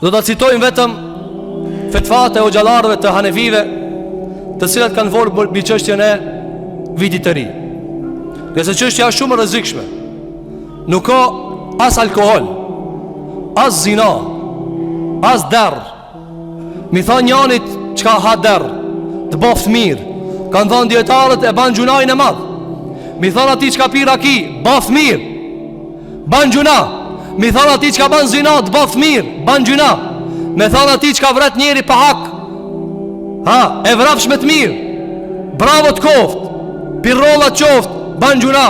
Do ta citojmë vetëm fetvat e hoxhallarëve të hanefive, të cilat kanë folur mbi çështjen e vitit të ri. Nëse çështja është shumë e rrezikshme, nuk ka as alkool, as zina, as derr. Mi tha njanit çka ha derr, të boft mirë. Kanë thënë dietarët e ban gjunajin e madh. Mi tha ati çka pi raki, boft mirë, ban gjuna. Mi tha ati çka ban zina, të boft mirë, ban gjuna. Me tha ati çka vret njeri pa hak, ha, e vrapsh me të mirë, bravo të koft, pirrolla qoft, ban gjuna.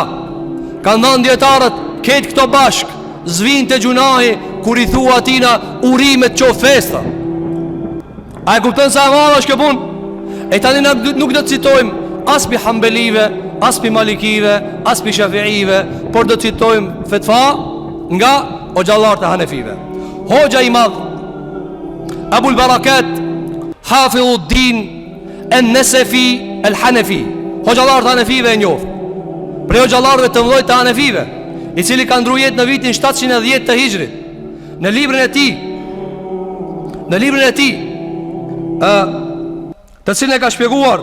Kanë thënë dietarët, ketë këto bashk zvin të gjunahi kur i thua atina urimet qoft festa. A e kuptën sa e madhe është kjo punë? E tani nuk do të citojmë as pi hambelive, as pi malikive, as pi shafiive, por do të citojmë fetva nga hoxhallarët e hanefive. Hoxha i madh Abul Barakat Hafidhuddin an-Nasafi al-Hanafi, hoxhallarët e hanefive e njoft, prej hoxhallarëve të mëdhenj të hanefive, i cili ka ndruar jetë në vitin 710 të Hijrit. Në librin e tij të cilën e ka shpjeguar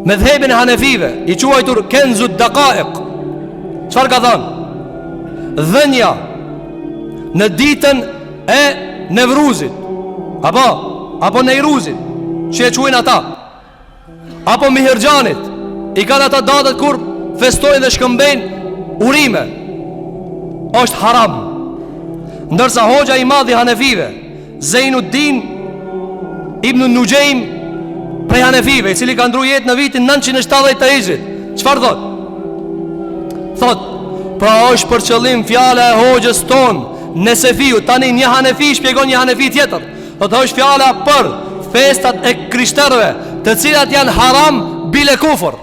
medhhebin e hanefive, i quajtur Kenzu Daqaiq, çfarë ka thënë? Dhënja në ditën e Nevruzit, apo Neiruzit, që e quajnë ata, apo Mihirxhanit, i kanë ata datët kur festojnë dhe shkëmbejnë urime, është haram. Ndërsa hoxha i madh i hanefive, Zainuddin ibn Nujejm prej hanefive, i cili ka ndruar jetë në vitin 970 të Hijrit, çfarë thot? Thot, pra është për qëllim fjala e hoxhës ton Nesefiu. Tani një hanefi shpjegon një hanefi tjetër. Thot, është fjala për festat e krishterëve, të cilat janë haram bile kufër.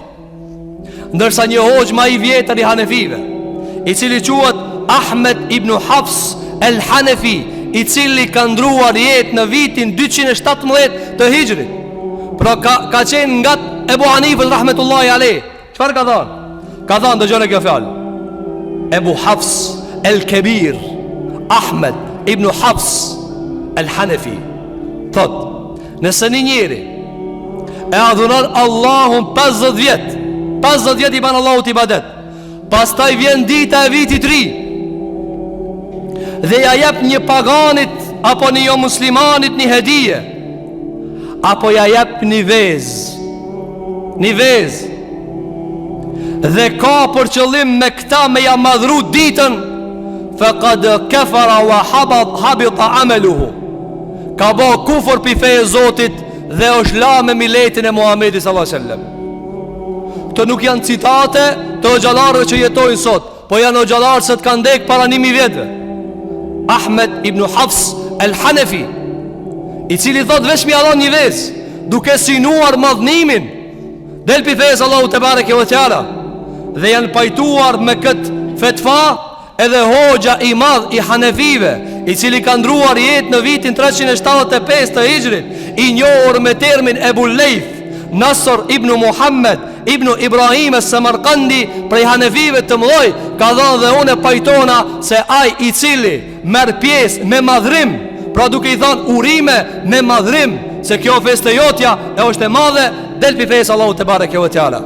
Ndërsa një hoxh më i vjetër i hanefive, i cili quhet Ahmed ibn Hafs el-Hanefi, i cili ka ndruar jetë në vitin 217 të Hijrit, pra ka qenë nga Ebu Hanifës rahmetullahi alejh. Çfarë ka thënë? Ka thënë, dëgjoni kjo fjalë, Ebu Hafs el-Kebir Ahmed ibn Hafs el-Hanefi thot, nëse një njeri e adhuron Allahun 50 vjet i ban Allahut ibadet, pastaj vjen dita e vitit ri dhe ja jep një paganit apo një jo muslimanit një hedije, apo ja jep një vez, dhe ka për qëllim me këta me ja madhru ditën, faqad kafara wa habita amaluhu, ka bo kufër pi feje Zotit dhe është la me miletin e Muhamedit sallallahu alaihi wasallam. Këto nuk janë citate të hoxhallarëve që jetojnë sot, po janë hoxhallarë që të kanë ndek para 1000 vjetëve. Ahmed ibn Hafs el-Hanefi, i cili thot veç mi adhon një vez, duke sinuar madhnimin del pi fejës Allahu te bareke ve teala, dhe janë pajtuar me këtë fetva edhe hoxha i madh i hanefive, i cili ka ndruar jetë në vitin 375 të Hijrit, i njohur me termin Ebu Lejth Nasr ibn Muhammed ibn Ibrahim es-Samarkandi, prej hanefive të mëdhoj, ka dhënë dhe unë pajtona se ai i cili merr pjesë me madhrim, pra duke i thënë urime me madhrim, se kjo festë jotja e është e madhe, del pi fesë Allahu te bareke ve teala.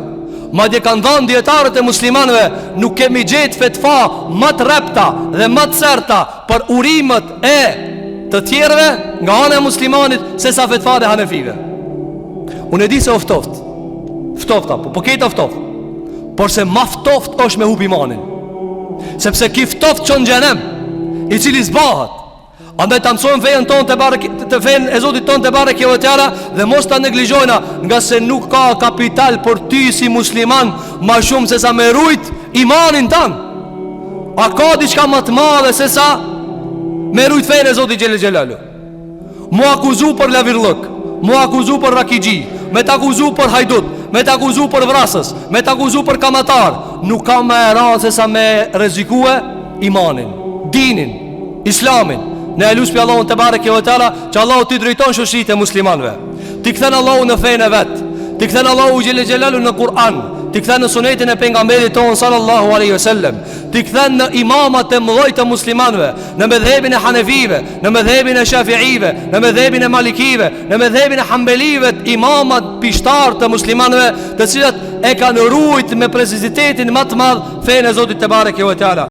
Madje kanë dhënë dietarët e muslimanëve, nuk kemi gjetë fetva më të repta dhe më të certa për urimet e të tjerëve nga ana e muslimanit se sa fetva e hanefive. Unë e di se ftofta, po këtë oftoft, por se ma ftoft është me hup imanin, sepse ki ftoft që në gjenem, i cili zbahat. Andaj të mësojmë fejën tonë të fejën e Zotit tonë të bareke ve teala, dhe mos të neglizhojna, nga se nuk ka kapital për ty si musliman ma shumë se sa me rujt imanin tanë. A ka diçka më të madhe se sa me rujt fejën e Zotit Gjellë Gjellalu? Mu akuzu për lavirlëk, mu akuzu për rakigji, me të akuzu për hajdut, me të akuzu për vrasës, me të akuzu për kamatar, nuk ka me ranë se sa me rezikue imanin, dinin, islamin. Ne e luspi Allahun te bareke ve teala që Allahu t'i drejton shoqëritë e muslimanëve, t'i kthen Allahu në fenë vet, t'i kthen Allahu Gjellë Gjellalu në Kur'an, t'i t'i kthen në sunetin e pejgamberit ton sallallahu alaihi wasallam, t'i kthen në imamat e mëdhej të muslimanëve, në mëdhëbin e Hanefive, në mëdhëbin e Shafiive, në mëdhëbin e Malikive, në mëdhëbin e Hambelive, imamat pishtar të muslimanëve, të cilët e kanë ruajtur me prezisitetin më të madh fenë e Zotit te bareke ve teala.